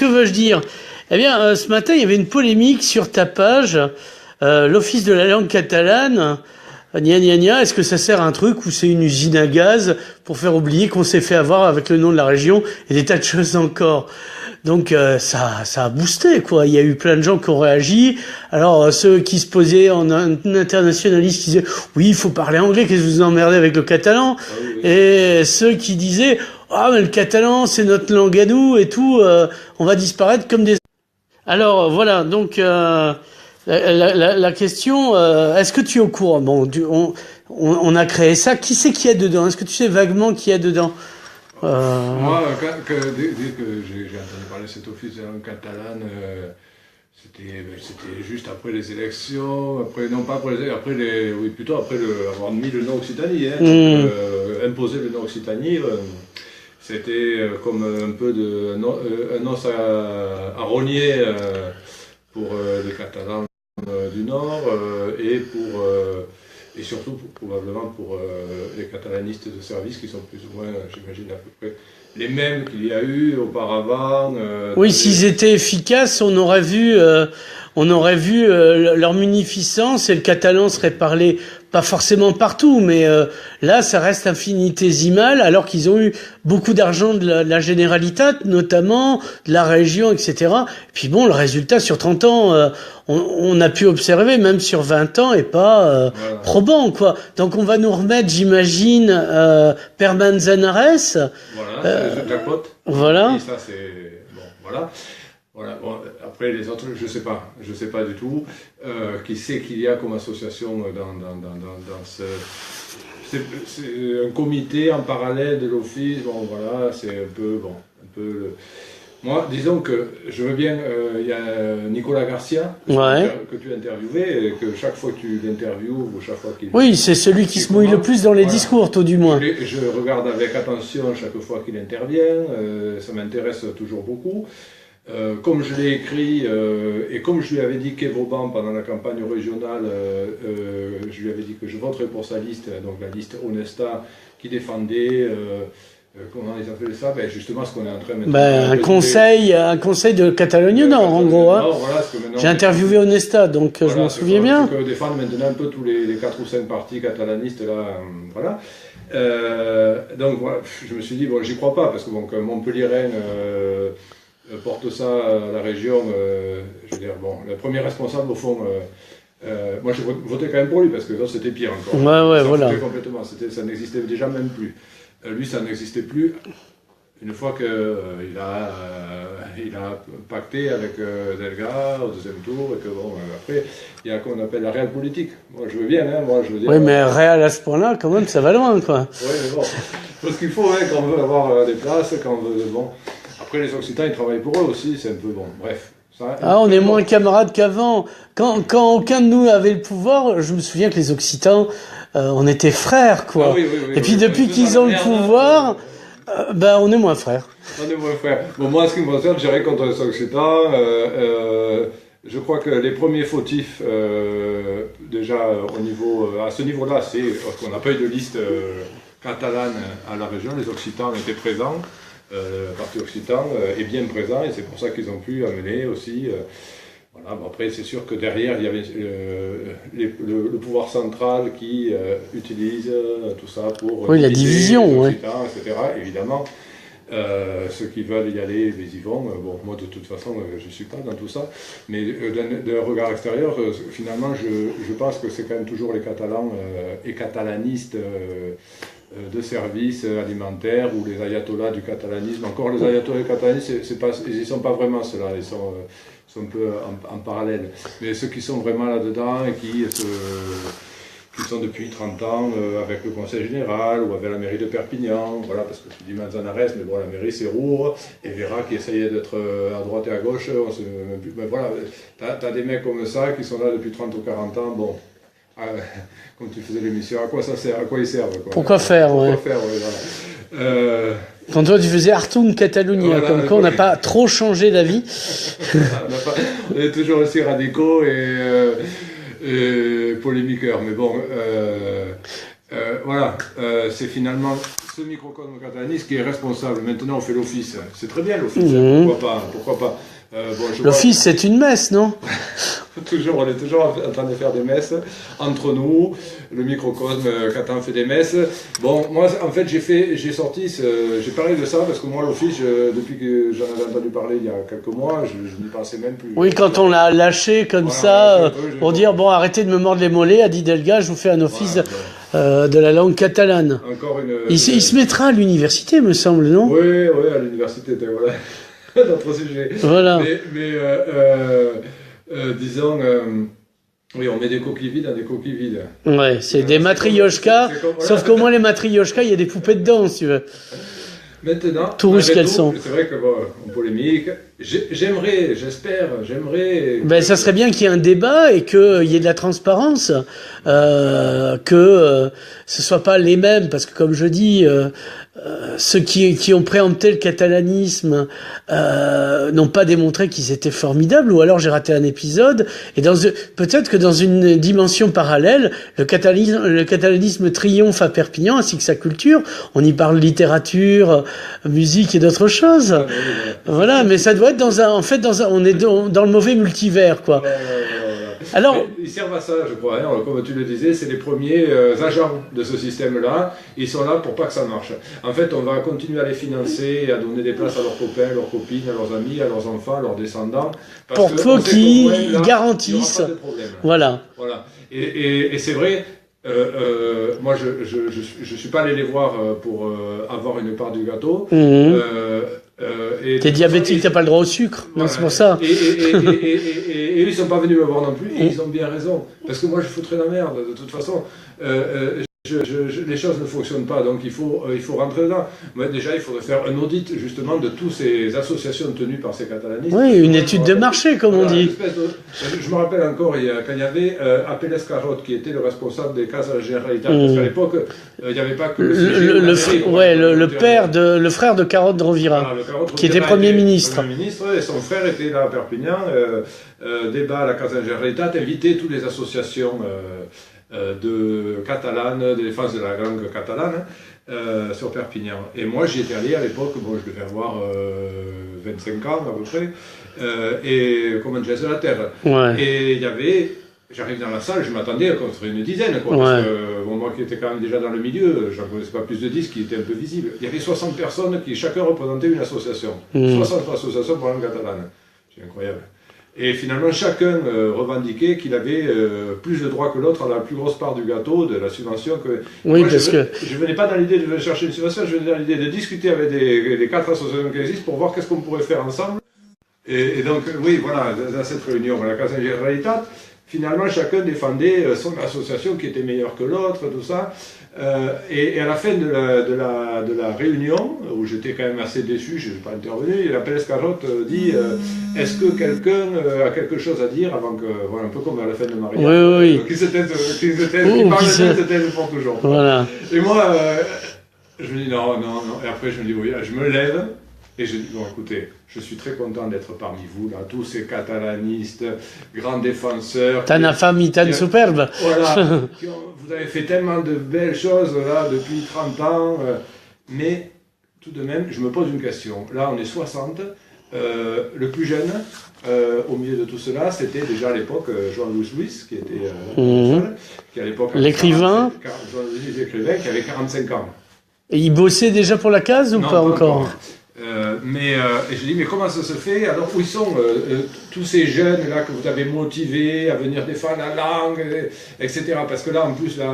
que veux-je dire? Eh bien, ce matin, il y avait une polémique sur ta page, l'Office de la langue catalane. Gna gna gna, est-ce que ça sert à un truc ou c'est une usine à gaz pour faire oublier qu'on s'est fait avoir avec le nom de la région et des tas de choses encore? Donc ça a boosté, quoi. Il y a eu plein de gens qui ont réagi. Alors ceux qui se posaient en internationaliste qui disaient oui, il faut parler anglais, qu'est-ce que vous emmerdez avec le catalan? Et ceux qui disaient ah mais le catalan c'est notre langue à nous et tout, on va disparaître comme des... Alors voilà, donc la question, est-ce que tu es au courant? Bon, on a créé ça. Qui c'est qui est dedans? Est-ce que tu sais vaguement qui est dedans? Moi, dès que j'ai entendu parler de cet office de la langue catalane, c'était juste après les élections, plutôt après avoir mis le nom Occitanie, imposer le nom Occitanie. C'était comme un peu un os à rogner pour les Catalans du Nord et surtout probablement pour les catalanistes de service qui sont plus ou moins, j'imagine, à peu près les mêmes qu'il y a eu auparavant. Oui, s'ils étaient efficaces, on aurait vu leur munificence et le catalan serait parlé pas forcément partout, mais là, ça reste infinitésimal, alors qu'ils ont eu beaucoup d'argent de la Généralitat, notamment de la région, etc. Et puis bon, le résultat sur 30 ans, on a pu observer, même sur 20 ans, et pas probant, quoi. Donc on va nous remettre, j'imagine, Per Manzanares. Voilà, c'est le jackpot. Voilà. Et ça, c'est... Bon, voilà. Voilà. Bon, après, les autres, je sais pas du tout. Qui sait qu'il y a comme association dans ce... C'est un comité en parallèle de l'office. Bon, voilà, c'est un peu Moi, disons que je veux bien. Il y a Nicolas Garcia que tu as interviewé, et que chaque fois que tu l'interviews ou chaque fois qu'il... Oui, c'est celui qui se mouille le plus dans les discours, tout du moins. Je regarde avec attention chaque fois qu'il intervient. Ça m'intéresse toujours beaucoup. Comme je l'ai écrit et comme je lui avais dit qu'Evauban pendant la campagne régionale, je lui avais dit que je voterais pour sa liste, donc la liste Honesta qui défendait, comment ils appelaient ça, justement ce qu'on est en train de un conseil de Catalogne Nord, en gros. Hein. Voilà, j'ai interviewé Honesta, donc je m'en souviens bien. Que défendent maintenant un peu tous les 4 ou 5 partis catalanistes là, voilà. Donc voilà, je me suis dit bon, j'y crois pas parce que bon, Montpellier-Rennes porte ça à la région, je veux dire, bon, le premier responsable au fond, moi j'ai voté quand même pour lui parce que c'était pire encore. Voilà. Complètement, ça n'existait déjà même plus. Lui ça n'existait plus une fois qu'il a pacté avec Delga au deuxième tour et que bon, après il y a qu'on appelle la réelle politique. Moi je veux bien, hein, moi je veux dire. Oui, mais réel à ce point-là, quand même, ça va loin, quoi. Oui, mais bon, parce qu'il faut, hein, quand on veut avoir des places, quand on veut, bon. Après, les Occitans, ils travaillent pour eux aussi, c'est un peu bon. Bref. Ça, on est moins camarades qu'avant. Quand aucun de nous avait le pouvoir, je me souviens que les Occitans, on était frères, quoi. Ah, oui, et puis depuis qu'ils ont le pouvoir, on est moins frères. On est moins frères. Bon, moi, en ce qui me concerne, j'irai contre les Occitans. Je crois que les premiers fautifs, déjà, à ce niveau-là, c'est qu'on n'a pas eu de liste catalane à la région. Les Occitans étaient présents. Le parti occitan est bien présent et c'est pour ça qu'ils ont pu amener aussi. Voilà. Bon, après, c'est sûr que derrière, il y avait le pouvoir central qui utilise tout ça pour... Oui, la division, etc. Évidemment, ceux qui veulent y aller, ils y vont. Bon, moi, de toute façon, je ne suis pas dans tout ça. Mais d'un regard extérieur, finalement, je pense que c'est quand même toujours les Catalans et catalanistes de services alimentaires ou les ayatollahs du catalanisme. Encore les ayatollahs du catalanisme, ils ne sont pas vraiment ceux-là, ils sont un peu en parallèle. Mais ceux qui sont vraiment là-dedans et qui sont depuis 30 ans avec le conseil général ou avec la mairie de Perpignan, voilà, parce que je dis Manzanares, mais bon, la mairie c'est Roure, et Vera qui essayait d'être à droite et à gauche, mais voilà, t'as des mecs comme ça qui sont là depuis 30 ou 40 ans, bon. Comme tu faisais l'émission, à quoi ça sert, à quoi ils servent, quoi. Pourquoi faire, voilà. Quand toi tu faisais Artung Catalunya, voilà, comme quoi on n'a pas trop changé d'avis. on est toujours aussi radicaux et polémiqueurs, mais bon, Voilà, c'est finalement ce microcosme catalaniste qui est responsable. Maintenant, on fait l'office. C'est très bien l'office, pourquoi pas. Bon, L'office, c'est une messe, non? Toujours, on est toujours en train de faire des messes entre nous, le microcosme Catan fait des messes. Bon, moi en fait j'ai parlé de ça parce que moi l'office, depuis que j'en avais entendu parler il y a quelques mois, je n'y pensais même plus. Oui, quand on l'a lâché comme ça, pour dire bon, arrêtez de me mordre les mollets, a dit Delga, je vous fais un office de la langue catalane. Encore il se mettra à l'université, me semble, non? Oui, à l'université, voilà. Notre sujet. Voilà. Disons, oui, on met des coquilles vides dans des coquilles vides. Ouais, c'est des matrioshkas, sauf qu'au moins les matrioshkas, il y a des poupées dedans, si tu veux. Maintenant, tout rouge qu'elles sont. C'est vrai que bon, en polémique, j'aimerais. Ben, ça serait bien qu'il y ait un débat et qu'il y ait de la transparence, que ce soit pas les mêmes, parce que comme je dis, ceux qui ont préempté le catalanisme n'ont pas démontré qu'ils étaient formidables, ou alors j'ai raté un épisode. Et peut-être que dans une dimension parallèle, le catalanisme triomphe à Perpignan ainsi que sa culture. On y parle littérature, musique et d'autres choses. Voilà, mais ça doit être on est dans le mauvais multivers, quoi. Alors, ils servent à ça, je crois. Hein, comme tu le disais, c'est les premiers agents de ce système-là. Ils sont là pour pas que ça marche. En fait, on va continuer à les financer et à donner des places à leurs copains, leurs copines, à leurs amis, à leurs enfants, à leurs descendants. Pour peu qu'ils garantissent. Il y aura pas de problème. Voilà. Et c'est vrai. Moi, je suis pas allé les voir pour avoir une part du gâteau. T'es diabétique, t'as pas le droit au sucre, voilà. Non, c'est pour ça. Et eux, ils sont pas venus me voir non plus, et ils ont bien raison. Parce que moi, je foutrais la merde, de toute façon. Les choses ne fonctionnent pas, donc il faut rentrer dedans. Mais déjà, il faudrait faire un audit, justement, de toutes ces associations tenues par ces catalanistes. Oui, une étude de marché, comme on dit. Je me rappelle encore, quand il y avait Apelles Carrot, qui était le responsable des cases à la Généralité, parce qu'à l'époque, il n'y avait pas que le frère de Carotte de Rovira, qui était Premier ministre. Premier ministre, et son frère était là à Perpignan, débat à la Casa de Généralité, invitait toutes les associations de catalane, de défense de la langue catalane, sur Perpignan. Et moi, j'y étais allé à l'époque, bon, je devais avoir 25 ans à peu près, et comme un geste de la terre. Ouais. Et il y avait, j'arrive dans la salle, je m'attendais à contre une dizaine, quoi, parce que bon, moi qui étais quand même déjà dans le milieu, j'en connaissais pas plus de 10 qui étaient un peu visibles. Il y avait 60 personnes qui chacun représentait une association. 60 associations pour la langue catalane. C'est incroyable. Et finalement, chacun revendiquait qu'il avait plus de droits que l'autre à la plus grosse part du gâteau, de la subvention. Oui, moi, parce que... Je venais pas dans l'idée de chercher une subvention, je venais dans l'idée de discuter avec les 4 associations qui existent pour voir qu'est-ce qu'on pourrait faire ensemble. Et donc, oui, voilà, dans cette réunion, la Casa Generalitat, finalement, chacun défendait son association qui était meilleure que l'autre, tout ça. Et à la fin de la réunion, où j'étais quand même assez déçu, je n'ai pas intervenu, la Pérez Carotte dit est-ce que quelqu'un a quelque chose à dire avant que, voilà, un peu comme à la fin de Maria, oui. qui parle de pour toujours. Voilà. Et moi, je me dis non. Et après, je me dis oui, je me lève. Et je dis, bon, écoutez, je suis très content d'être parmi vous, là, tous ces catalanistes, grands défenseurs. T'as une femme italienne superbe. Voilà, vous avez fait tellement de belles choses, là, depuis 30 ans, mais tout de même, je me pose une question. Là, on est 60, le plus jeune, au milieu de tout cela, c'était déjà à l'époque Joan Luis, qui était qui à l'époque... L'écrivain. Joan Luis, l'écrivain, qui avait 45 ans. Et il bossait déjà pour la case ou non, pas encore et je dis, mais comment ça se fait? Alors, où ils sont tous ces jeunes là que vous avez motivés à venir défendre la langue, etc. Parce que là, en plus, là,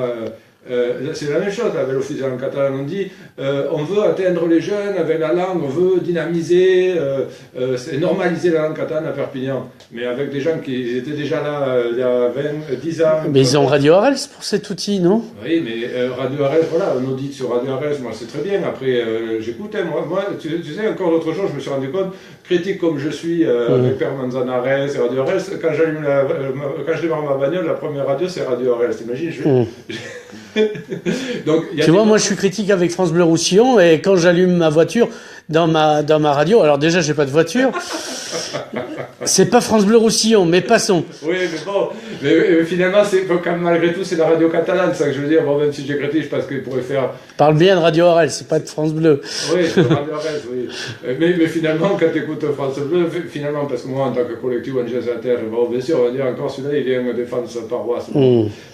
c'est la même chose là, avec l'Office de la langue catalane. On dit, on veut atteindre les jeunes avec la langue, on veut dynamiser, normaliser la langue catalane à Perpignan. Mais avec des gens qui étaient déjà là il y a 10 ans. Mais ils ont Radio Arels pour cet outil, non? Oui, mais Radio Arels, voilà, un audit sur Radio Arels, moi c'est très bien. Après, j'écoute, hein, moi tu sais, encore l'autre jour, je me suis rendu compte, critique comme je suis avec Père Manzanares et Radio Arels, quand je démarre ma bagnole, la première radio c'est Radio Arels, t'imagines? Donc, tu vois, moi je suis critique avec France Bleu Roussillon et quand j'allume ma voiture, dans ma radio. Alors déjà, j'ai pas de voiture. C'est pas France Bleu Roussillon, mais passons. Oui, mais bon, mais finalement, c'est quand même, malgré tout, c'est la radio catalane, ça que je veux dire. Bon, même si j'ai crédité, je pense qu'il pourrait faire. Parle bien de Radio Orel, c'est pas de France Bleu. Oui, c'est Radio Orel, oui. Mais finalement, quand tu écoutes France Bleu, finalement, parce que moi, en tant que collectif Angers Inter, bon, bien sûr, on va dire encore celui-là, il vient défendre sa paroisse,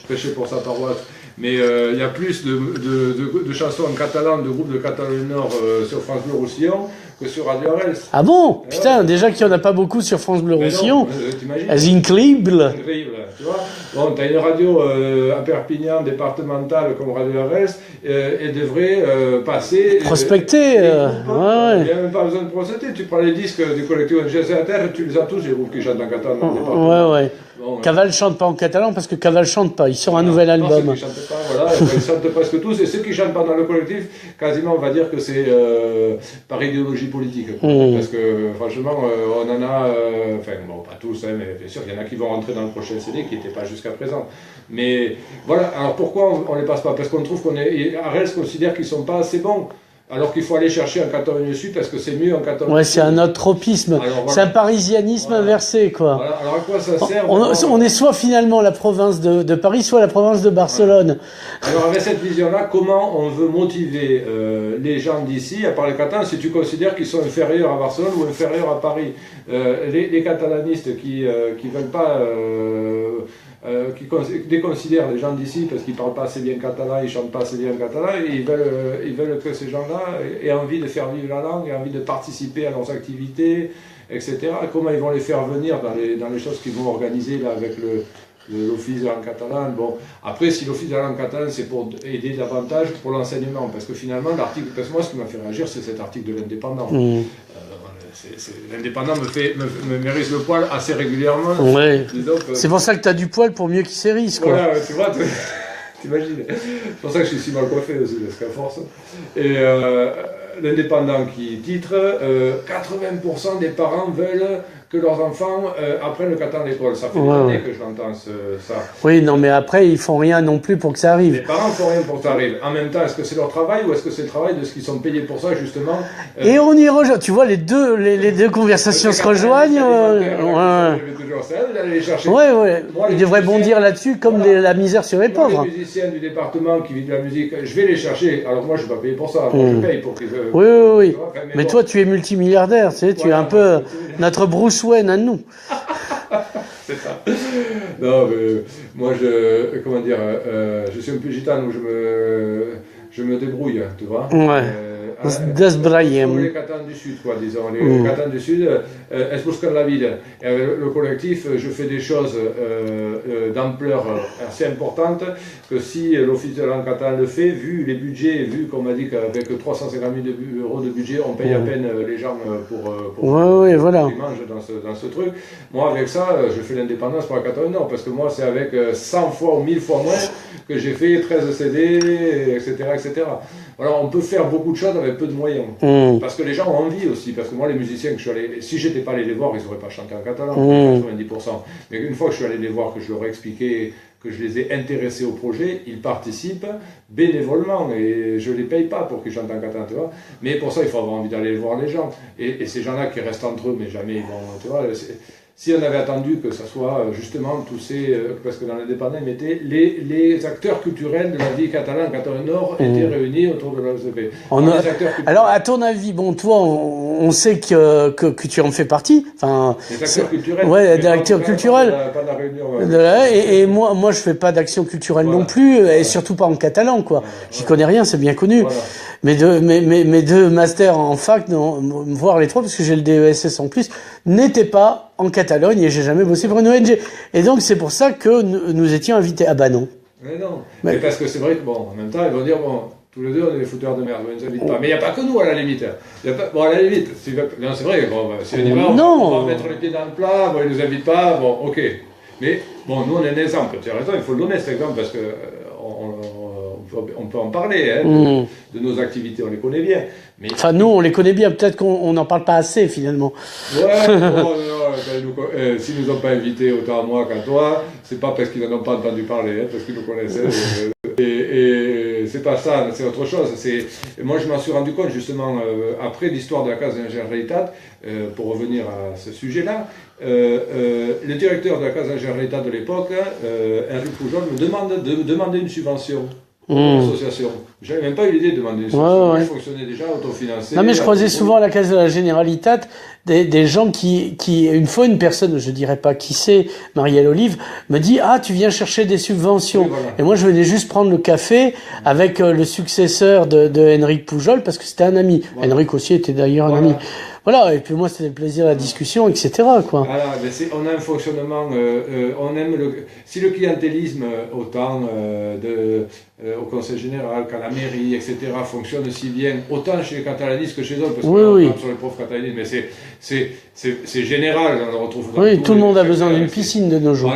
prêcher pour sa paroisse. Mais il y a plus de chansons en catalan, de groupes de Catalogne Nord sur France Bleu Roussillon que sur Radio Orel. Ah bon? Putain, déjà qu'il n'y en a pas beaucoup sur France Bleu Roussillon. C'est incroyable. Tu vois, bon, tu as une radio à Perpignan, départementale comme Radio Orel, et devrait passer. Prospecter. Il n'y a même pas besoin de prospecter. Tu prends les disques du collectif Angers Inter, tu les as tous, les groupes qui chantent en catalan. Ouais. Bon, Caval chante pas en catalan parce que Caval chante pas. Il sort un nouvel album. Non, ceux qui chantent pas, voilà, ils chantent presque tous. Et ceux qui chantent pas dans le collectif, quasiment, on va dire que c'est par idéologie politique. Parce que, franchement, on en a, enfin, bon, pas tous, hein, mais bien sûr, il y en a qui vont rentrer dans le prochain CD qui n'étaient pas jusqu'à présent. Mais voilà, alors pourquoi on les passe pas? Parce qu'on trouve Arels considère qu'ils sont pas assez bons. Alors qu'il faut aller chercher en Catalogne Sud parce que c'est mieux en Catalogne Sud. Ouais, c'est un autre tropisme. Voilà. C'est un parisianisme inversé, quoi. Voilà. Alors à quoi ça sert on est soit finalement la province de Paris, soit la province de Barcelone. Ouais. Alors avec cette vision-là, comment on veut motiver les gens d'ici, à part les Catalans, si tu considères qu'ils sont inférieurs à Barcelone ou inférieurs à Paris, les catalanistes qui veulent pas... qui déconsidèrent les gens d'ici parce qu'ils ne parlent pas assez bien catalan, ils ne chantent pas assez bien catalan, et ils veulent que ces gens-là aient envie de faire vivre la langue, aient envie de participer à leurs activités, etc. Comment ils vont les faire venir dans les choses qu'ils vont organiser là, avec l'Office de la langue catalane. Bon, après, si l'Office de la langue catalane, c'est pour aider davantage pour l'enseignement, parce que finalement, l'article, parce que moi, ce qui m'a fait réagir, c'est cet article de l'Indépendant. L'Indépendant me mérite le poil assez régulièrement. Ouais. C'est pour ça que tu as du poil pour mieux qu'il s'érisse, quoi. Voilà, tu vois, t'imagines. C'est pour ça que je suis si mal coiffé aussi, parce qu'à force. Et l'Indépendant qui titre 80% des parents veulent que leurs enfants apprennent le catalan à l'école. Ça fait des années que je l'entends, ça. Oui, non, mais après, ils font rien non plus pour que ça arrive. Les parents font rien pour que ça arrive. En même temps, est-ce que c'est leur travail ou est-ce que c'est le travail de ce qu'ils sont payés pour ça, justement Et on y rejoint. Tu vois, les deux conversations se rejoignent. Ouais. Ils devraient bondir là-dessus comme la misère sur les pauvres. Les musiciens du département qui vivent de la musique, je vais les chercher. Alors moi, je ne vais pas payer pour ça. Moi, je paye pour qu'ils... Oui. Mais toi, tu es multimilliardaire. Tu sais, tu es un peu notre Bruce Wayne à nous. C'est ça. Non, mais moi, je suis un peu gitane où je me débrouille, tu vois. Ouais. Pour les Catans du Sud, quoi, disons. Les Catans du Sud, es buscan la vida. Et avec le collectif, je fais des choses d'ampleur assez importante que si l'Office de la langue catalane le fait, vu les budgets, vu qu'on m'a dit qu'avec 350 000 euros de budget, on paye à peine les gens pour voilà. qu'ils mangent dans ce truc. Moi, avec ça, je fais l'indépendance pour la Catalogne Nord, parce que moi, c'est avec 100 fois ou 1000 fois moins que j'ai fait 13 CD, etc., etc. Alors, on peut faire beaucoup de choses avec peu de moyens. Parce que les gens ont envie aussi. Parce que moi, les musiciens que je suis allé... Si j'étais pas allé les voir, ils n'auraient pas chanté en catalan, 90%. Mais une fois que je suis allé les voir, que je leur ai expliqué, que je les ai intéressés au projet, ils participent bénévolement. Et je ne les paye pas pour qu'ils chantent en catalan, tu vois. Mais pour ça, il faut avoir envie d'aller voir les gens. Et ces gens-là qui restent entre eux, mais jamais ils vont... Tu vois, si on avait attendu que ça soit justement tous ces... parce que dans l'Indépendant, ils mettaient les acteurs culturels de la vie catalane, Catalogne Nord, étaient réunis autour de l'OSP. Alors, à ton avis, bon, toi, on sait que tu en fais partie. Enfin, des acteurs culturels. Ouais, des acteurs culturels. Pas de la réunion. Et moi, je fais pas d'action culturelle non plus, et surtout pas en catalan, quoi. J'y connais rien, c'est bien connu. Voilà. Mes deux masters en fac, voire les trois, parce que j'ai le DESS en plus, n'étaient pas en Catalogne et j'ai jamais bossé pour une ONG. Et donc c'est pour ça que nous étions invités. Ah bah non. Mais non. Mais parce que c'est vrai que bon, en même temps, ils vont dire bon, tous les deux on est des fouteurs de merde, on ne les invite pas. Mais il n'y a pas que nous à la limite. Bon, à la limite, non, c'est vrai. Bon, si on y va, on va mettre les pieds dans le plat. Bon, ils nous invitent pas. Bon, ok. Mais bon, nous on est un exemple. Tu as raison, il faut le donner cet exemple parce que on peut en parler, hein, de nos activités, on les connaît bien. Mais... Enfin, nous, on les connaît bien, peut-être qu'on n'en parle pas assez, finalement. Ouais, s'ils ne nous ont pas invités autant à moi qu'à toi, c'est pas parce qu'ils n'en ont pas entendu parler, hein, parce qu'ils nous connaissaient. Et c'est pas ça, c'est autre chose. Moi, je m'en suis rendu compte justement après l'histoire de la Casa Generalitat, pour revenir à ce sujet-là. Le directeur de la Casa Generalitat de l'époque, Henri Pujol, me demande de demander une subvention. L'association. J'avais même pas eu l'idée de demander une subvention. Je fonctionnais déjà autofinancé. Non, mais je croisais souvent à la Casa de la Generalitat des gens qui, une fois une personne, je dirais pas qui c'est, Marielle Olive, me dit, ah, tu viens chercher des subventions. Oui, voilà. Et moi, je venais juste prendre le café avec le successeur de Henrique Pujol parce que c'était un ami. Voilà. Henrique aussi était d'ailleurs un ami. Voilà, et puis moi, c'était le plaisir de la discussion, etc., quoi. Voilà, mais on a un fonctionnement, on aime si le clientélisme, autant au Conseil Général qu'à la mairie, etc., fonctionne si bien, autant chez les catalanistes que chez eux, parce qu'on tape sur les profs catalanistes, mais c'est général, on le retrouve dans tout le monde a besoin d'une piscine de nos jours.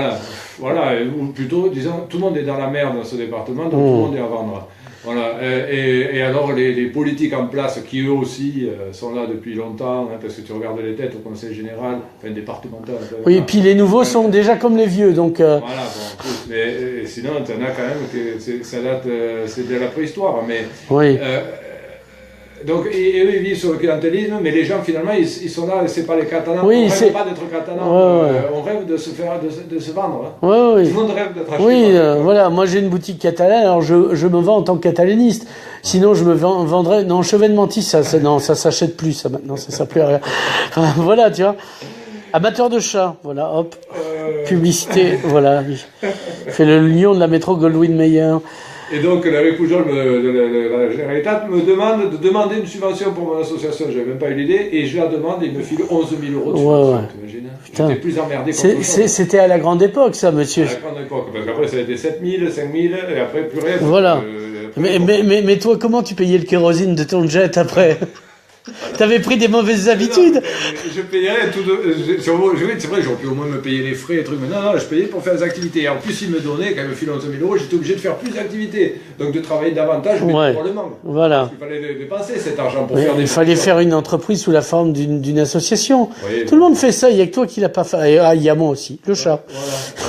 Voilà, ou plutôt, disons, tout le monde est dans la merde dans ce département, donc tout le monde est à vendre. Voilà, et alors les politiques en place qui eux aussi sont là depuis longtemps, parce que tu regardes les têtes au Conseil Général, enfin départemental. Oui, et puis les nouveaux sont déjà comme les vieux, donc. Voilà, bon, mais sinon tu en as quand même que ça date, c'est de la préhistoire, mais. Oui. Donc, et eux, ils vivent sur le clientélisme, mais les gens, finalement, ils sont là, c'est pas les Catalans. Oui, on rêve pas d'être Catalan, on rêve de se vendre. Hein. Tout le monde rêve d'être acheté. Oui, voilà, moi j'ai une boutique catalane, alors je me vends en tant que catalaniste. Sinon, je me vendrais. Non, Chevènement-Tis, ça s'achète plus, ça maintenant, ça sert plus à rien. Voilà, tu vois. Amateur de chat, voilà, hop. Publicité, voilà. Fait le lion de la métro Goldwyn Mayer. Et donc, Henri Pujol de la Generalitat me demande de demander une subvention pour mon association. Je n'avais même pas eu l'idée. Et je la demande et il me file 11 000 € de subvention. T'imagines ? J'étais plus emmerdé qu'autre chose. C'était à la grande époque, ça, monsieur. À la grande époque. Parce qu'après, ça a été 7 000, 5 000, et après, plus rien. Voilà. Mais toi, comment tu payais le kérosine de ton jet après ? T'avais pris des mauvaises habitudes. Non, je payerais tout c'est vrai, j'aurais pu au moins me payer les frais et trucs, mais non, je payais pour faire des activités. Et en plus, ils me donnaient, quand ils me filaient 11 000 €, j'étais obligé de faire plus d'activités. Donc de travailler davantage, mais probablement. Voilà. Il fallait dépenser cet argent pour faire des. Il fallait faire une entreprise sous la forme d'une association. Oui, tout le monde fait ça, il n'y a que toi qui l'as pas fait. Ah, il y a moi aussi, le chat.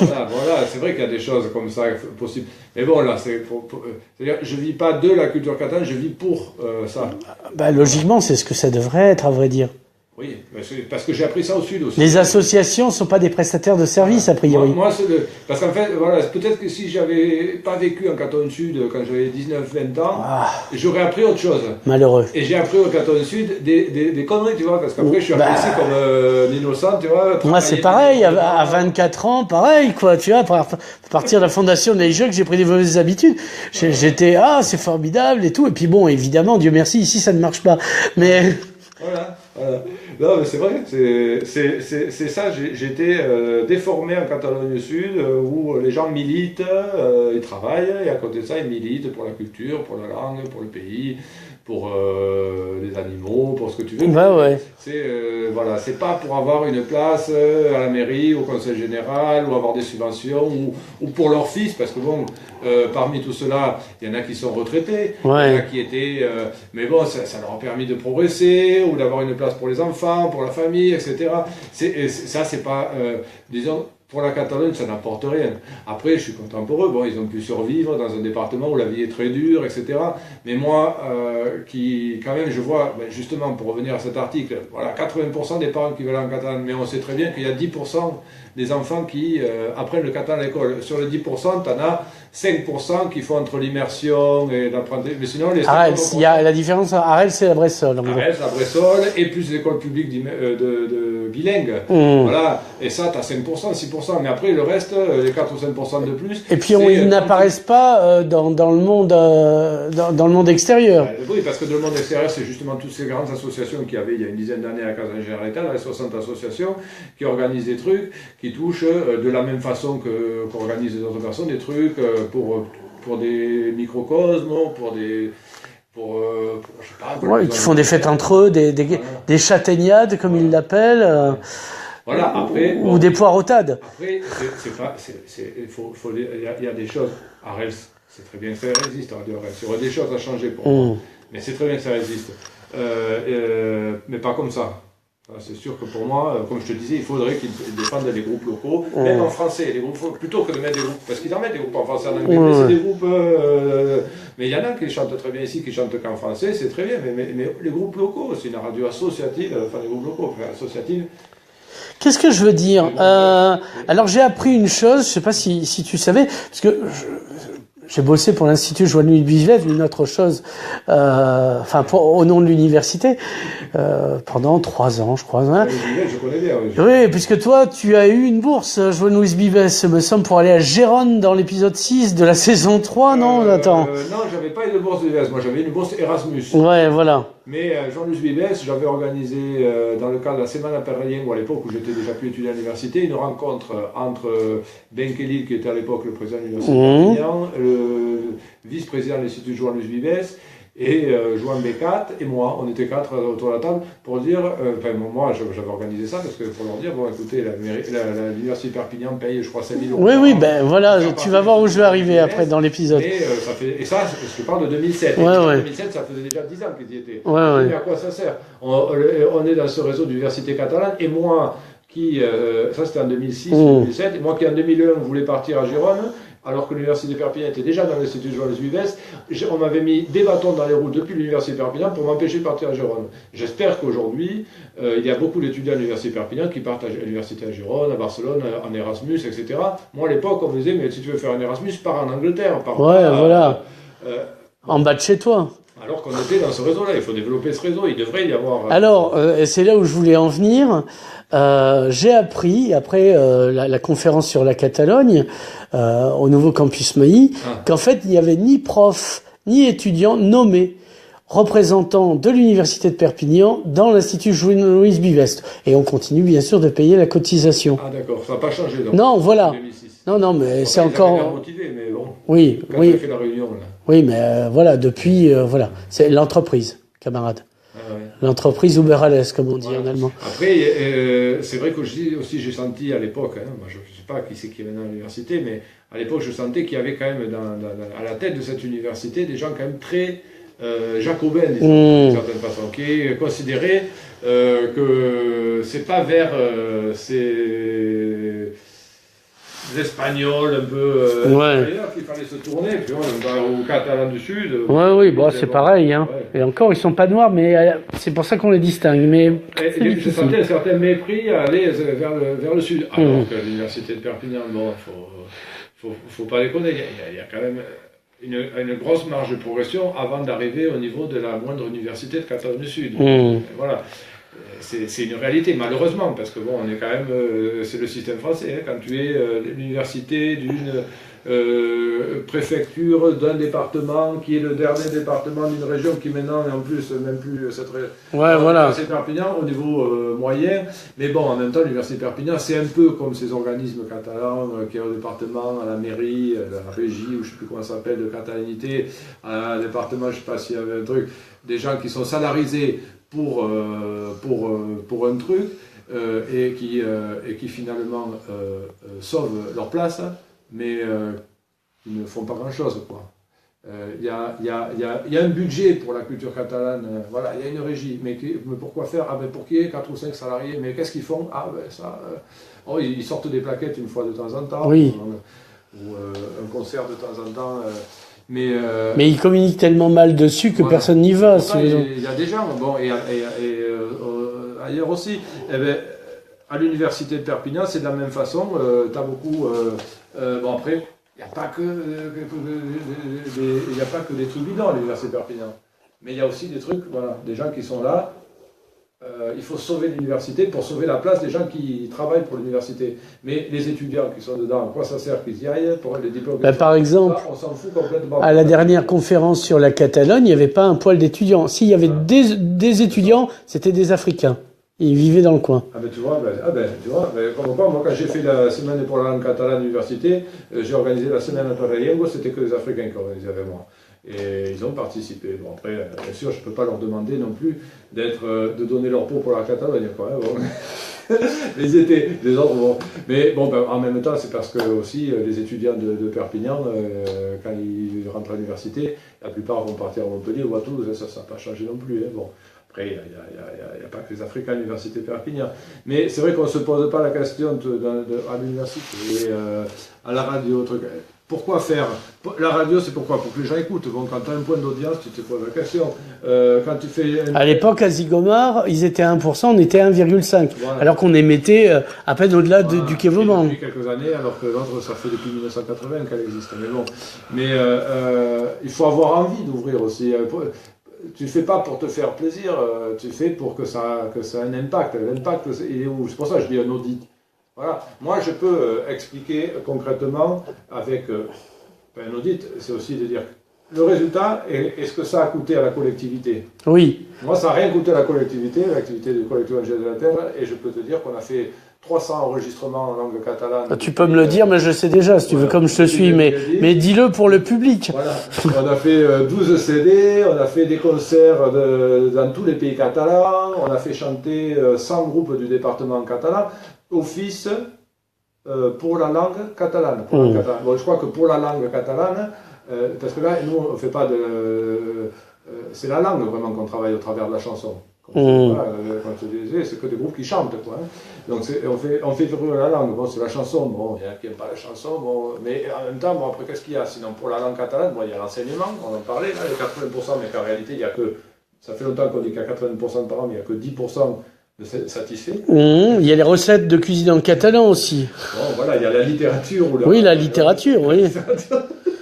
Voilà, c'est vrai qu'il y a des choses comme ça possibles. Mais bon, là, c'est-à-dire, je vis pas de la culture catalane, je vis pour ça. Bah, logiquement, c'est ce que ça devrait être, à vrai dire. Oui, parce que j'ai appris ça au Sud aussi. Les associations ne sont pas des prestataires de services, a priori. Moi parce qu'en fait, voilà, peut-être que si j'avais pas vécu en Catalogne Sud quand j'avais 19-20 ans, j'aurais appris autre chose. Malheureux. Et j'ai appris au Catalogne Sud des conneries, tu vois, parce qu'après je suis arrivé ici comme innocent, tu vois. Moi, c'est pareil, à 24 ans, pareil, quoi, tu vois, à partir de la fondation des Jeux, que j'ai pris des mauvaises habitudes. J'étais, c'est formidable et tout. Et puis bon, évidemment, Dieu merci, ici, ça ne marche pas. Mais... Voilà. Non, mais c'est vrai, c'est ça, j'étais déformé en Catalogne Sud, où les gens militent, ils travaillent, et à côté de ça, ils militent pour la culture, pour la langue, pour le pays, pour les animaux, pour ce que tu veux. Bah ouais. Voilà, c'est pas pour avoir une place à la mairie, au conseil général, ou avoir des subventions, ou pour leur fils, parce que bon, parmi tout cela, il y en a qui sont retraités, il y en a qui étaient... mais bon, ça leur a permis de progresser, ou d'avoir une place pour les enfants, pour la famille, etc. Ça, c'est pas... disons... Pour la Catalogne, ça n'apporte rien. Après, je suis content pour eux. Bon, ils ont pu survivre dans un département où la vie est très dure, etc. Mais moi, quand même, je vois, justement, pour revenir à cet article, voilà, 80% des parents qui veulent en Catalogne, mais on sait très bien qu'il y a 10% des enfants qui apprennent le catalan à l'école. Sur les 10%, tu en as 5% qui font entre l'immersion et l'apprentissage. Mais sinon, les Arles, il y a la différence. Arles, c'est la Bressol. Arles, la Bressol, et plus l'école publique de bilingue. Voilà. Et ça, tu as 5%, 6%. Mais après, le reste, les 4 ou 5% de plus... Et puis, ils n'apparaissent pas dans le monde extérieur. Oui, parce que dans le monde extérieur, c'est justement toutes ces grandes associations qu'il y avait il y a une dizaine d'années à Casa Generalitat, les 60 associations qui organisent des trucs, qui touchent de la même façon qu'organisent les autres personnes, des trucs pour des microcosmes, je sais pas... qui font des fêtes entre eux, des châtaignades, comme ils l'appellent. Voilà, après, ou des poireautades. Après, il y a des choses. Arles, c'est très bien que ça résiste. Il y aurait des choses à changer pour moi. Mais c'est très bien que ça résiste. Mais pas comme ça. C'est sûr que pour moi, comme je te disais, il faudrait qu'ils défendent les groupes locaux, même en français, les groupes, plutôt que de mettre des groupes, parce qu'ils en mettent des groupes en français, en anglais, mais c'est des groupes... mais il y en a qui chantent très bien ici, qui chantent qu'en français, c'est très bien, mais les groupes locaux, c'est une radio associative, enfin les groupes locaux, associatifs. Qu'est-ce que je veux dire alors j'ai appris une chose, je sais pas si tu savais, parce que j'ai bossé pour l'Institut Joan-Louis Bivès, une autre chose, au nom de l'université, pendant 3 ans, je crois. Hein. Je connais bien, oui. Oui, puisque toi, tu as eu une bourse, Joan-Louis Bivès, me semble, pour aller à Gérone dans l'épisode 6 de la saison 3, non? Attends. Non, j'avais pas eu de bourse Bivès, moi j'avais une bourse Erasmus. Ouais, voilà. Mais Jean-Louis Bivès, j'avais organisé, dans le cadre de la Semaine à Perriengo, à l'époque où j'étais déjà plus étudiant à l'université, une rencontre entre Ben Kelly, qui était à l'époque le président de l'université de Perpignan, le vice-président de l'Institut Jean-Louis Bivès, et Joan Bécat et moi, on était 4 autour de la table pour dire, moi j'avais organisé ça parce que pour leur dire, bon écoutez, l'université de Perpignan paye je crois 5 000 €. Oui, ben voilà, tu vas voir où je vais arriver après dans l'épisode. Et ça, je parle de 2007. Ouais, en 2007, ça faisait déjà 10 ans qu'ils y étaient. Mais à quoi ça sert? On est dans ce réseau d'université catalane et moi qui, ça c'était en 2006-2007, et moi qui en 2001 voulais partir à Gérone, alors que l'université de Perpignan était déjà dans l'Institut Joan-Louis Bivès, on m'avait mis des bâtons dans les roues depuis l'université de Perpignan pour m'empêcher de partir à Gérone. J'espère qu'aujourd'hui, il y a beaucoup d'étudiants à l'université de Perpignan qui partent à l'université à Gérone, à Barcelone, en Erasmus, etc. Moi, à l'époque, on me disait, mais si tu veux faire un Erasmus, pars en Angleterre. Voilà. En bas de chez toi. Alors qu'on était dans ce réseau-là, il faut développer ce réseau, il devrait y avoir... Alors, c'est là où je voulais en venir. J'ai appris, après la conférence sur la Catalogne, au nouveau campus Mailly, qu'en fait, il n'y avait ni prof, ni étudiants nommés représentants de l'université de Perpignan dans l'Institut Joan-Louis Bivès. Et on continue, bien sûr, de payer la cotisation. Ah d'accord, ça n'a pas changé donc. Non, voilà. 2006. Non, mais c'est encore... motivé, mais bon. Oui, Quand tu as fait la réunion, là. Oui, mais voilà, depuis, voilà. C'est l'entreprise, camarade. L'entreprise Uberales, comme on dit en allemand. Après, c'est vrai que j'ai senti à l'époque, moi je ne sais pas qui c'est qui est maintenant à l'université, mais à l'époque je sentais qu'il y avait quand même à la tête de cette université des gens quand même très jacobins, disons, d'une certaine façon, qui considéraient que c'est pas vers ces Espagnols un peu qu'il fallait se tourner, puis on va au Catalan du Sud. Oui, bon, c'est pareil. Hein. Ouais. Et encore, ils sont pas noirs, mais c'est pour ça qu'on les distingue. Mais je sentais un certain mépris à aller vers le Sud. Alors que l'université de Perpignan, bon, faut pas déconner, il y a quand même une grosse marge de progression avant d'arriver au niveau de la moindre université de Catalogne du Sud. Voilà. C'est une réalité, malheureusement, parce que bon, on est quand même, c'est le système français. Hein, quand tu es l'université d'une préfecture d'un département qui est le dernier département d'une région qui maintenant est en plus même plus cette voilà. C'est Perpignan au niveau moyen, mais bon, en même temps, l'université de Perpignan, c'est un peu comme ces organismes catalans qui est au département, à la mairie, à la régie, ou je ne sais plus comment ça s'appelle, de catalanité, à un département, je ne sais pas s'il y avait un truc, des gens qui sont salarisés pour un truc et qui finalement sauvent leur place, mais ils ne font pas grand-chose, quoi. Il y a un budget pour la culture catalane, voilà, il y a une régie, mais pourquoi faire? Pour qu'il y ait 4 ou 5 salariés, mais qu'est-ce qu'ils font? Ils sortent des plaquettes une fois de temps en temps, ou un concert de temps en temps. Mais ils communiquent tellement mal dessus que personne n'y va. Il y a des gens, bon, et ailleurs aussi. À l'université de Perpignan, c'est de la même façon. Tu as beaucoup. Bon, après, il n'y a pas que des trucs bidons à l'université de Perpignan. Mais il y a aussi des trucs, voilà, des gens qui sont là. Il faut sauver l'université pour sauver la place des gens qui travaillent pour l'université. Mais les étudiants qui sont dedans, à quoi ça sert qu'ils y aillent pour les diplômes? Par exemple, on s'en fout complètement. À la dernière conférence sur la Catalogne, il n'y avait pas un poil d'étudiants. S'il y avait des étudiants, c'était des Africains. Ils vivaient dans le coin. Tu vois, comme quoi, moi quand j'ai fait la semaine pour la langue catalane à l'université, j'ai organisé la semaine à Torrellengo, c'était que des Africains qui organisaient avec moi. Et ils ont participé. Bon, après, bien sûr, je ne peux pas leur demander non plus de donner leur peau pour la Catalogne, quoi. Hein, bon. Mais ils étaient des autres, bon. Mais bon, en même temps, c'est parce que aussi les étudiants de Perpignan, quand ils rentrent à l'université, la plupart vont partir à Montpellier ou à Toulouse, ça n'a pas changé non plus. Hein, bon. Après, il n'y a pas que les Africains à l'université Perpignan. Mais c'est vrai qu'on ne se pose pas la question à l'université, à la radio, truc. Pourquoi faire? La radio, c'est pourquoi? Pour que les gens écoutent. Bon, quand tu as un point d'audience, tu te poses la question. Quand tu fais À l'époque, à Zigomar, ils étaient à 1%, on était à 1,5%. Voilà. Alors qu'on émettait à peine au-delà du Quai Vauban. Depuis quelques années, alors que l'autre, ça fait depuis 1980 qu'elle existe. Mais bon. Mais il faut avoir envie d'ouvrir aussi. Tu ne fais pas pour te faire plaisir, tu fais pour que ça ait un impact. L'impact, il est où? C'est pour ça que je dis un audit. Voilà. Moi, je peux expliquer concrètement avec un audit, c'est aussi de dire le résultat et ce que ça a coûté à la collectivité. Oui. Moi, ça n'a rien coûté à la collectivité, l'activité du collectif Angers de la Terre, et je peux te dire qu'on a fait 300 enregistrements en langue catalane. Tu peux me le dire, mais je sais déjà, si tu veux, comme je te suis, mais dis-le pour le public. Voilà. On a fait 12 CD, on a fait des concerts dans tous les pays catalans, on a fait chanter 100 groupes du département catalan, office pour la langue catalane. Bon, je crois que pour la langue catalane, parce que là, nous, on ne fait pas de... c'est la langue vraiment qu'on travaille au travers de la chanson. Comme je te disais, c'est que des groupes qui chantent, quoi. Hein. Donc on fait vivre la langue. Bon, c'est la chanson. Bon, il y en a qui n'aiment pas la chanson. Bon, mais en même temps, bon, après, qu'est-ce qu'il y a? Sinon, pour la langue catalane, bon, il y a l'enseignement, on en parlait, là, les 80%, mais qu'en réalité, il y a que... Ça fait longtemps qu'on dit qu'il y a 80% par an, mais il n'y a que 10% de satisfaits. Il y a les recettes de cuisine en catalan aussi. Bon, voilà, il y a la littérature. Oui, la littérature, oui.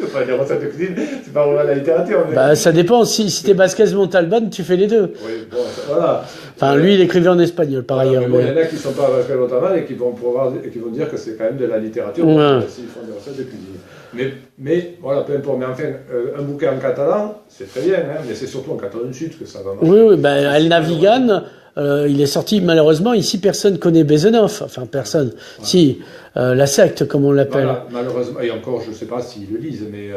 Enfin, les recettes de cuisine, c'est pas vraiment la littérature. Mais... Bah, ça dépend. Si t'es Vasquez Montalbán, tu fais les deux. Oui, bon, voilà. Enfin, lui, il écrivait en espagnol, par ailleurs. Mais bon, il y en a qui ne sont pas Vasquez Montalbán et qui vont dire que c'est quand même de la littérature, s'ils font des recettes de cuisine. Mais voilà, peu importe. Mais enfin, un bouquin en catalan, c'est très bien, hein, mais c'est surtout en catalan sud que ça va marcher. Oui, ben, El Navigan, il est sorti, malheureusement, ici, personne ne connaît Bézenov. Enfin, personne. Ouais. Si, la secte, comme on l'appelle. Voilà, malheureusement, et encore, je ne sais pas s'ils le lisent, mais...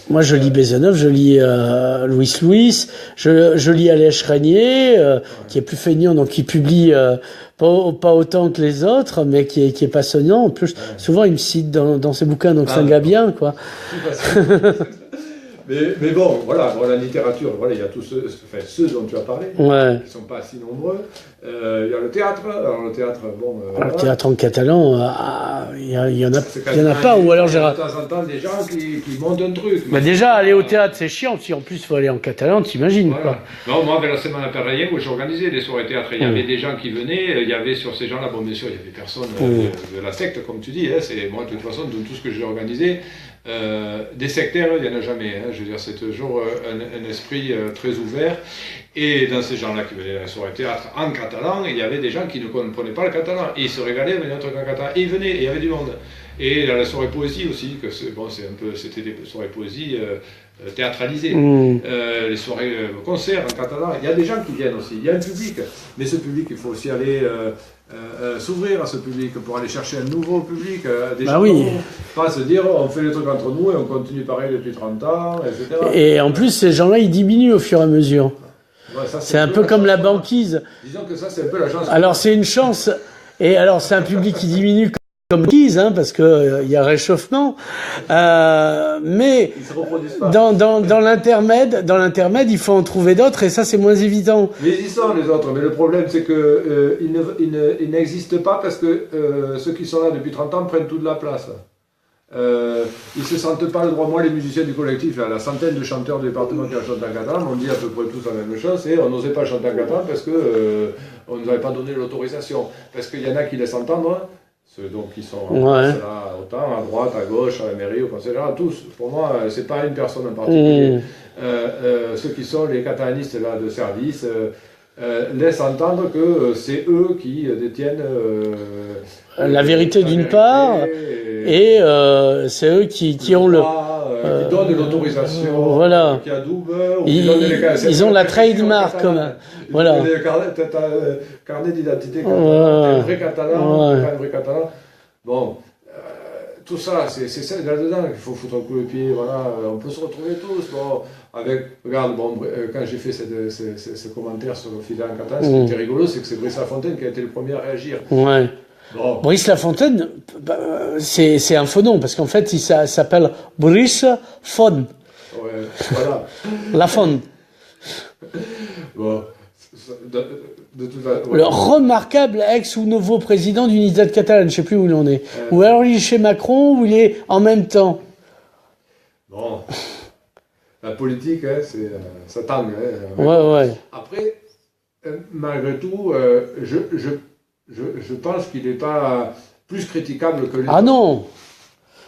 Moi, je lis Bézenov, je lis Louis, je lis Alèche Régnier, qui est plus feignant, donc qui publie pas autant que les autres, mais qui est passionnant. En plus, souvent, il me cite dans ses bouquins, donc c'est un gars bien, quoi. Mais bon, voilà, la littérature, voilà, il y a tous ceux dont tu as parlé, qui ne sont pas si nombreux. Il y a le théâtre, alors le théâtre, bon... le théâtre en catalan, il y en a pas, ou alors j'ai... De temps en temps, des gens qui montent un truc. Mais déjà, aller au théâtre, c'est chiant, si en plus il faut aller en catalan, t'imagines, voilà. Quoi. Non, moi, avec la semaine à Perrayen, où j'organisais des soirées théâtre, il y avait des gens qui venaient, il y avait sur ces gens-là, bon, bien sûr, il y avait des personnes de la secte, comme tu dis, hein, c'est moi, de toute façon, de tout ce que j'ai organisé, des sectaires, il n'y en a jamais. Hein, je veux dire, c'est toujours un esprit très ouvert. Et dans ces gens-là qui venaient à la soirée théâtre en catalan, il y avait des gens qui ne comprenaient pas le catalan. Et ils se régalaient, venaient un truc en catalan. Et ils venaient, et il y avait du monde. Et dans la soirée poésie aussi, c'était des soirées poésie théâtralisées. Les soirées concerts en catalan. Il y a des gens qui viennent aussi. Il y a un public. Mais ce public, il faut aussi aller... s'ouvrir à ce public pour aller chercher un nouveau public, des gens nouveaux. Pas se dire on fait les trucs entre nous et on continue pareil depuis 30 ans, etc. Et en plus, ces gens-là, ils diminuent au fur et à mesure. Ouais, ça, c'est un peu comme la banquise. Disons que ça, c'est un peu la chance. Alors, c'est une chance. Et alors, c'est un public qui diminue comme banquise, hein, parce que il y a réchauffement. Mais dans l'intermède, il faut en trouver d'autres, et ça, c'est moins évident. Mais ils y sont, les autres. Mais le problème, c'est que ils n'existent pas parce que ceux qui sont là depuis 30 ans prennent toute la place. Ils ne se sentent pas le droit. Moi, les musiciens du collectif, la centaine de chanteurs du département qui chantent en catalan, m'ont dit à peu près tous la même chose, et on n'osait pas chanter en catalan parce que on ne nous avait pas donné l'autorisation. Parce qu'il y en a qui laissent entendre, ceux donc qui sont là, autant à droite, à gauche, à la mairie, au conseil général, tous. Pour moi, c'est pas une personne en particulier. Ceux qui sont les catalanistes là, de service laissent entendre que c'est eux qui détiennent la vérité d'une part, et c'est eux qui ont qui donnent l'autorisation, voilà. qui adoubent, ils ont la trademark, voilà. Carnet d'identité catalan, un vrai catalan, pas un vrai catalan. Bon, tout ça, c'est ça là-dedans qu'il faut foutre un coup de pied, voilà, on peut se retrouver tous, bon, regarde, bon, quand j'ai fait ce commentaire sur le fidèle en catalan, ce qui était rigolo, c'est que c'est Brice Lafontaine qui a été le premier à réagir. Ouais. Bon. Brice Lafontaine, c'est un faux nom, parce qu'en fait, il s'appelle Brice Fon. Ouais, voilà. Lafon. Bon, de toute façon, ouais. Le remarquable ex ou nouveau président d'Unitat Catalane, je sais plus où il en est. Ou alors il est chez Macron, ou il est en même temps. Bon, la politique, hein, ça tangue. Hein. Ouais. Après, malgré tout, je pense qu'il n'est pas plus critiquable que les Ah non!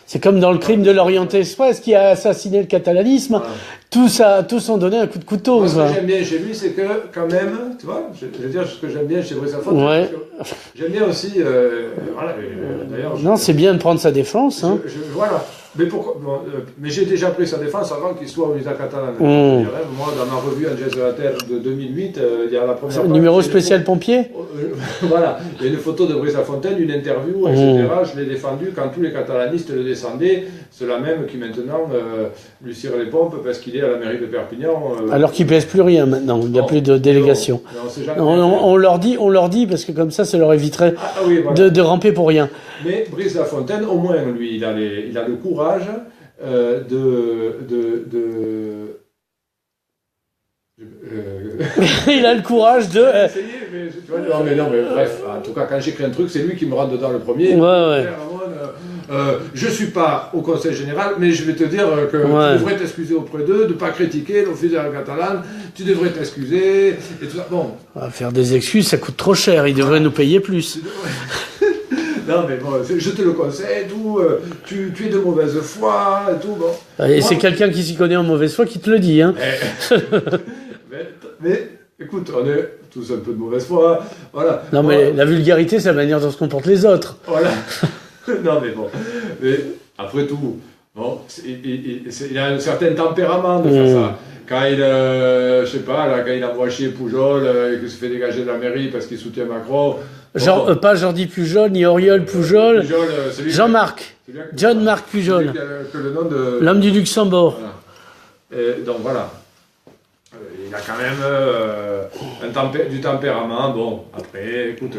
C'est comme dans le crime de l'Orient Express qui a assassiné le catalanisme. Voilà. Tous ont donné un coup de couteau. Moi, ce que j'aime bien chez lui, c'est que, quand même, tu vois, je veux dire, ce que j'aime bien chez Brice Lafontaine, Ouais. j'aime bien aussi, voilà, d'ailleurs... Non, c'est bien de prendre sa défense. Hein. Voilà. Mais pourquoi mais j'ai déjà pris sa défense avant qu'il soit au Unitat Catalane. Mmh. Moi, dans ma revue Un geste de la Terre de 2008, il y a la première page... Numéro spécial pompier. Voilà. Il y a une photo de Brice Lafontaine, une interview, etc. Je l'ai défendu quand tous les catalanistes le descendaient. Ceux-là même qui maintenant lui cirent les pompes parce qu'il est à la mairie de Perpignan. Alors qu'il pèse plus rien maintenant. Il n'y a plus de délégation. On leur dit parce que comme ça leur éviterait oui, voilà. de ramper pour rien. Mais Brice Lafontaine, au moins, lui, il a le courage Il a le courage de... non, mais bref, en tout cas, quand j'écris un truc, c'est lui qui me rentre dedans le premier. Ouais. Je suis pas au Conseil Général, mais je vais te dire que tu devrais t'excuser auprès d'eux, de ne pas critiquer l'office de la catalane, tu devrais t'excuser, et tout ça. Bon. Faire des excuses, ça coûte trop cher, ils devraient nous payer plus. Non, mais bon, je te le conseille, tout, tu es de mauvaise foi, et tout, bon. Et c'est quelqu'un qui s'y connaît en mauvaise foi qui te le dit, hein. Mais, écoute, on est tous un peu de mauvaise foi, voilà. Non, mais la vulgarité, c'est la manière dont se comportent les autres. Voilà. Non, mais bon. Mais, après tout, bon, il a un certain tempérament de faire ça. Quand il, je sais pas, là, quand il envoie chier Pujol, et qu'il se fait dégager de la mairie parce qu'il soutient Macron. Pas Jordi Pujol, ni Oriol Pujol. Jean-Marc. John-Marc Pujol. Que le nom de... L'homme du Luxembourg. Voilà. Donc voilà. Il a quand même du tempérament. Bon, après, écoute,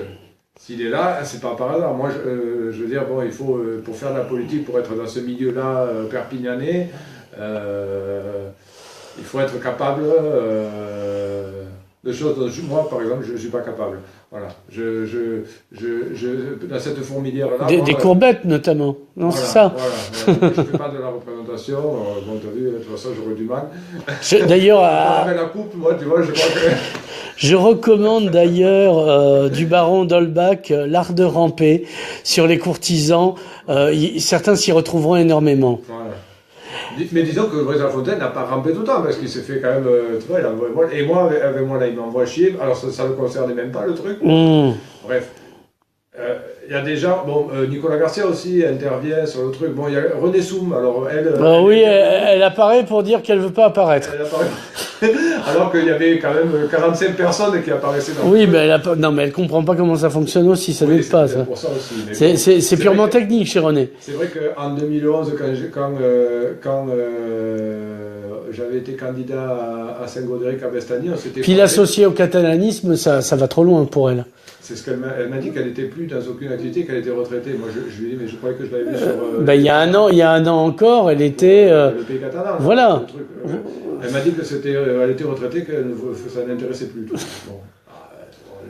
s'il est là, c'est pas par hasard. Moi, je veux dire, bon, il faut, pour faire de la politique, pour être dans ce milieu-là perpignanais, il faut être capable de choses dont moi, par exemple, je ne suis pas capable. Voilà. Dans cette fourmilière-là... Des courbettes, notamment. Non, voilà, c'est ça. Voilà. Je ne fais pas de la représentation. Bon, tu as vu, de toute façon, j'aurais du mal. D'ailleurs... Avec la coupe, moi, tu vois, je crois que... Je recommande d'ailleurs du baron d'Holbach L'art de ramper sur les courtisans. Certains s'y retrouveront énormément. Voilà. Mais disons que Brice Lafontaine n'a pas rampé tout le temps, parce qu'il s'est fait quand même, tu vois, et moi, avec moi, là, il m'envoie chier, alors ça ne le concernait même pas, le truc. Bref, il y a des gens, bon, Nicolas Garcia aussi intervient sur le truc, bon, il y a René Soum, alors elle... elle apparaît pour dire qu'elle ne veut pas apparaître. Elle apparaît... alors qu'il y avait quand même 45 personnes qui apparaissaient dans le truc. Mais elle ne comprend pas comment ça fonctionne aussi, ça n'aide pas, ça. Pour ça aussi. C'est purement technique chez René. C'est vrai qu'en 2011, quand j'avais été candidat à Saint-Gaudéric à Vestany, on s'était... Puis l'associer au catalanisme, ça va trop loin pour elle. C'est ce qu'elle m'a dit, qu'elle n'était plus dans aucune activité, qu'elle était retraitée. Moi, je lui ai dit, mais je croyais que je l'avais vu sur... il y a un an encore, elle était... le pays catalan. Voilà. Le truc, elle m'a dit que elle était retraitée, que ça n'intéressait plus. Bon,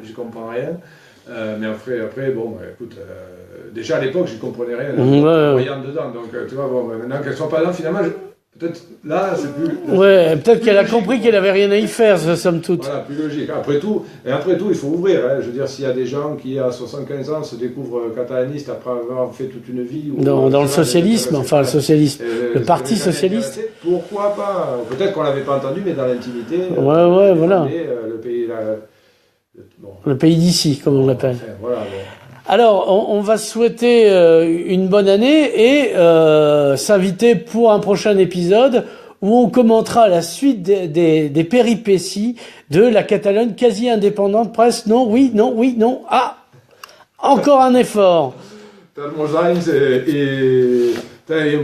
j'y comprends rien. Mais après bon, écoute, déjà à l'époque, j'y comprenais rien. Voyant dedans. Donc, tu vois, bon, maintenant qu'elle soit pas là, finalement... Peut-être là, c'est plus... Ouais, peut-être qu'elle a compris qu'elle avait rien à y faire, somme toute. Voilà, plus logique. Après tout, il faut ouvrir. Hein. Je veux dire, s'il y a des gens qui, à 75 ans, se découvrent catalanistes après avoir fait toute une vie... Dans le socialisme, enfin le socialisme, le parti socialiste. Pourquoi pas? Peut-être qu'on ne l'avait pas entendu, mais dans l'intimité... Ouais, voilà. Le pays... Le pays d'ici, comme on l'appelle. Enfin, voilà, bon. Alors, on va souhaiter une bonne année et s'inviter pour un prochain épisode où on commentera la suite des péripéties de la Catalogne quasi indépendante, presque. Non, oui, non, oui, non. Ah, encore un effort. Carlos Sainz e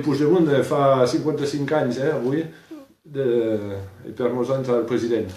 Puigdemont fa 55 anys, avui, i Carlos Sainz el president.